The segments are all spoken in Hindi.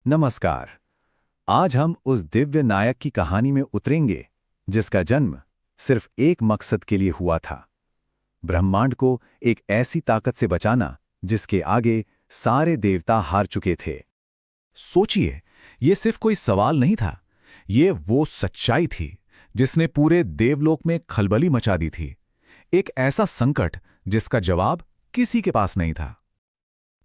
नमस्कार। आज हम उस दिव्य नायक की कहानी में उतरेंगे जिसका जन्म सिर्फ एक मकसद के लिए हुआ था, ब्रह्मांड को एक ऐसी ताकत से बचाना जिसके आगे सारे देवता हार चुके थे। सोचिए, ये सिर्फ कोई सवाल नहीं था, ये वो सच्चाई थी जिसने पूरे देवलोक में खलबली मचा दी थी। एक ऐसा संकट जिसका जवाब किसी के पास नहीं था।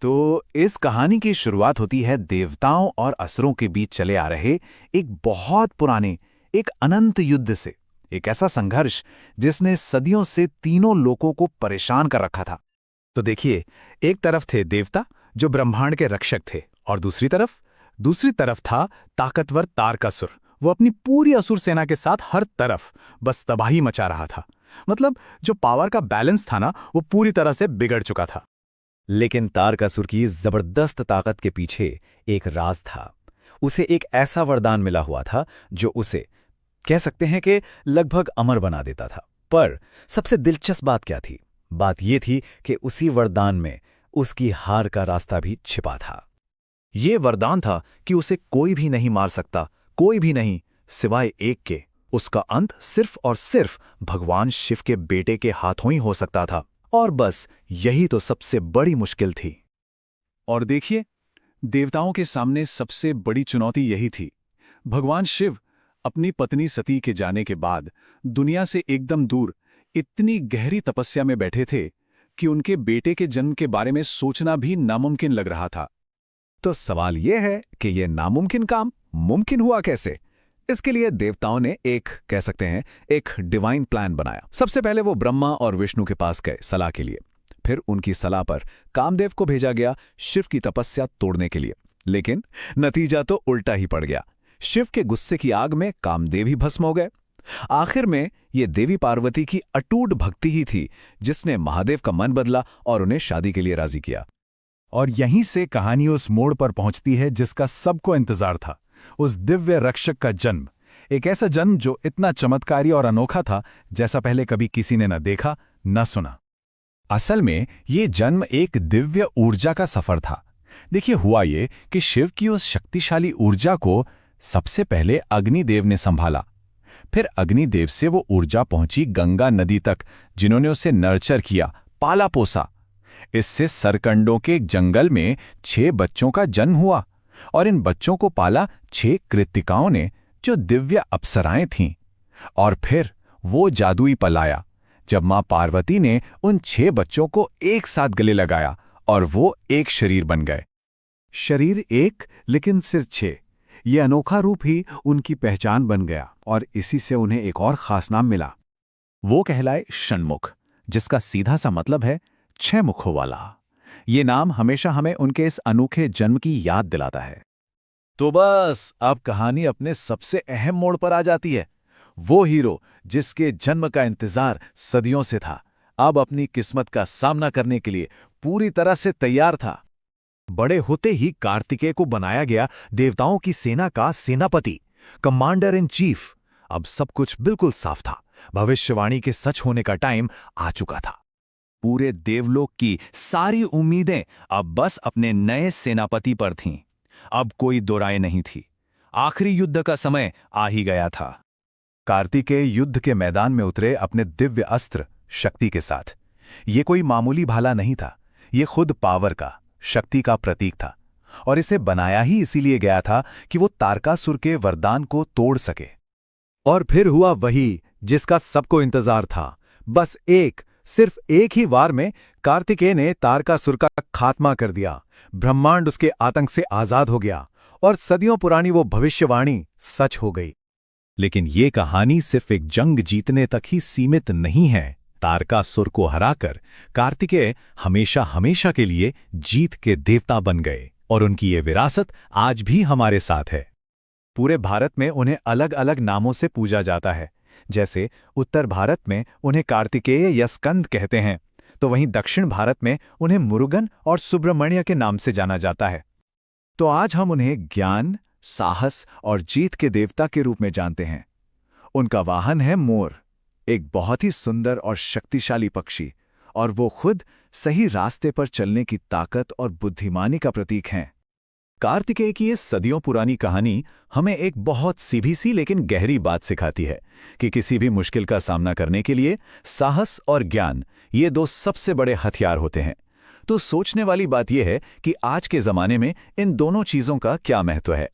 तो इस कहानी की शुरुआत होती है देवताओं और असुरों के बीच चले आ रहे एक बहुत पुराने, एक अनंत युद्ध से। एक ऐसा संघर्ष जिसने सदियों से तीनों लोकों को परेशान कर रखा था। तो देखिए, एक तरफ थे देवता जो ब्रह्मांड के रक्षक थे, और दूसरी तरफ था ताकतवर तारकासुर। वो अपनी पूरी असुर सेना के साथ हर तरफ बस तबाही मचा रहा था। मतलब जो पावर का बैलेंस था ना, वो पूरी तरह से बिगड़ चुका था। लेकिन तारकासुर की जबरदस्त ताकत के पीछे एक राज था। उसे एक ऐसा वरदान मिला हुआ था जो उसे, कह सकते हैं कि लगभग अमर बना देता था। पर सबसे दिलचस्प बात क्या थी? बात यह थी कि उसी वरदान में उसकी हार का रास्ता भी छिपा था। ये वरदान था कि उसे कोई भी नहीं मार सकता, कोई भी नहीं, सिवाय एक के। उसका अंत सिर्फ और सिर्फ भगवान शिव के बेटे के हाथों ही हो सकता था। और बस यही तो सबसे बड़ी मुश्किल थी। और देखिए, देवताओं के सामने सबसे बड़ी चुनौती यही थी। भगवान शिव अपनी पत्नी सती के जाने के बाद दुनिया से एकदम दूर इतनी गहरी तपस्या में बैठे थे कि उनके बेटे के जन्म के बारे में सोचना भी नामुमकिन लग रहा था। तो सवाल यह है कि यह नामुमकिन काम मुमकिन हुआ कैसे? इसके लिए देवताओं ने कह सकते हैं, एक डिवाइन प्लान बनाया। सबसे पहले वो ब्रह्मा और विष्णु के पास गए सलाह के लिए। फिर उनकी सलाह पर कामदेव को भेजा गया शिव की तपस्या तोड़ने के लिए। लेकिन नतीजा तो उल्टा ही पड़ गया। शिव के गुस्से की आग में कामदेव ही भस्म हो गए। आखिर में ये देवी पार्वती की अटूट भक्ति ही थी जिसने महादेव का मन बदला और उन्हें शादी के लिए राजी किया। और यहीं से कहानी उस मोड़ पर पहुंचती है जिसका सबको इंतजार था, उस दिव्य रक्षक का जन्म। एक ऐसा जन्म जो इतना चमत्कारी और अनोखा था जैसा पहले कभी किसी ने न देखा न सुना। असल में ये जन्म एक दिव्य ऊर्जा का सफर था। देखिए, हुआ ये कि शिव की उस शक्तिशाली ऊर्जा को सबसे पहले अग्निदेव ने संभाला। फिर अग्निदेव से वो ऊर्जा पहुंची गंगा नदी तक, जिन्होंने उसे नर्चर किया, पाला पोसा। इससे सरकंडों के जंगल में 6 बच्चों का जन्म हुआ और इन बच्चों को पाला 6 कृत्तिकाओं ने, जो दिव्य अप्सराएं थीं। और फिर वो जादुई पल आया जब मां पार्वती ने उन 6 बच्चों को एक साथ गले लगाया और वो एक शरीर बन गए। शरीर एक, लेकिन सिर 6। ये अनोखा रूप ही उनकी पहचान बन गया और इसी से उन्हें एक और खास नाम मिला। वो कहलाए षण्मुख, जिसका सीधा सा मतलब है 6 मुखों वाला। ये नाम हमेशा हमें उनके इस अनोखे जन्म की याद दिलाता है। तो बस अब कहानी अपने सबसे अहम मोड़ पर आ जाती है। वो हीरो जिसके जन्म का इंतजार सदियों से था, अब अपनी किस्मत का सामना करने के लिए पूरी तरह से तैयार था। बड़े होते ही कार्तिकेय को बनाया गया देवताओं की सेना का सेनापति, कमांडर इन चीफ। अब सब कुछ बिल्कुल साफ था। भविष्यवाणी के सच होने का टाइम आ चुका था। पूरे देवलोक की सारी उम्मीदें अब बस अपने नए सेनापति पर थीं। अब कोई दो राय नहीं थी। आखिरी युद्ध का समय आ ही गया था। कार्तिकेय युद्ध के मैदान में उतरे अपने दिव्य अस्त्र शक्ति के साथ। ये कोई मामूली भाला नहीं था, ये खुद पावर का, शक्ति का प्रतीक था। और इसे बनाया ही इसीलिए गया था कि वो तारकासुर के वरदान को तोड़ सके। और फिर हुआ वही जिसका सबको इंतजार था। बस सिर्फ एक ही वार में कार्तिकेय ने तारकासुर का खात्मा कर दिया। ब्रह्मांड उसके आतंक से आजाद हो गया और सदियों पुरानी वो भविष्यवाणी सच हो गई। लेकिन ये कहानी सिर्फ एक जंग जीतने तक ही सीमित नहीं है। तारकासुर को हराकर कार्तिकेय हमेशा हमेशा के लिए जीत के देवता बन गए और उनकी ये विरासत आज भी हमारे साथ है। पूरे भारत में उन्हें अलग अलग नामों से पूजा जाता है। जैसे उत्तर भारत में उन्हें कार्तिकेय या स्कंद कहते हैं, तो वहीं दक्षिण भारत में उन्हें मुरुगन और सुब्रमण्य के नाम से जाना जाता है। तो आज हम उन्हें ज्ञान, साहस और जीत के देवता के रूप में जानते हैं। उनका वाहन है मोर, एक बहुत ही सुंदर और शक्तिशाली पक्षी, और वो खुद सही रास्ते पर चलने की ताकत और बुद्धिमानी का प्रतीक हैं। कार्तिकेय की ये सदियों पुरानी कहानी हमें एक बहुत सीधी सी लेकिन गहरी बात सिखाती है कि किसी भी मुश्किल का सामना करने के लिए साहस और ज्ञान, ये दो सबसे बड़े हथियार होते हैं। तो सोचने वाली बात यह है कि आज के जमाने में इन दोनों चीजों का क्या महत्व है।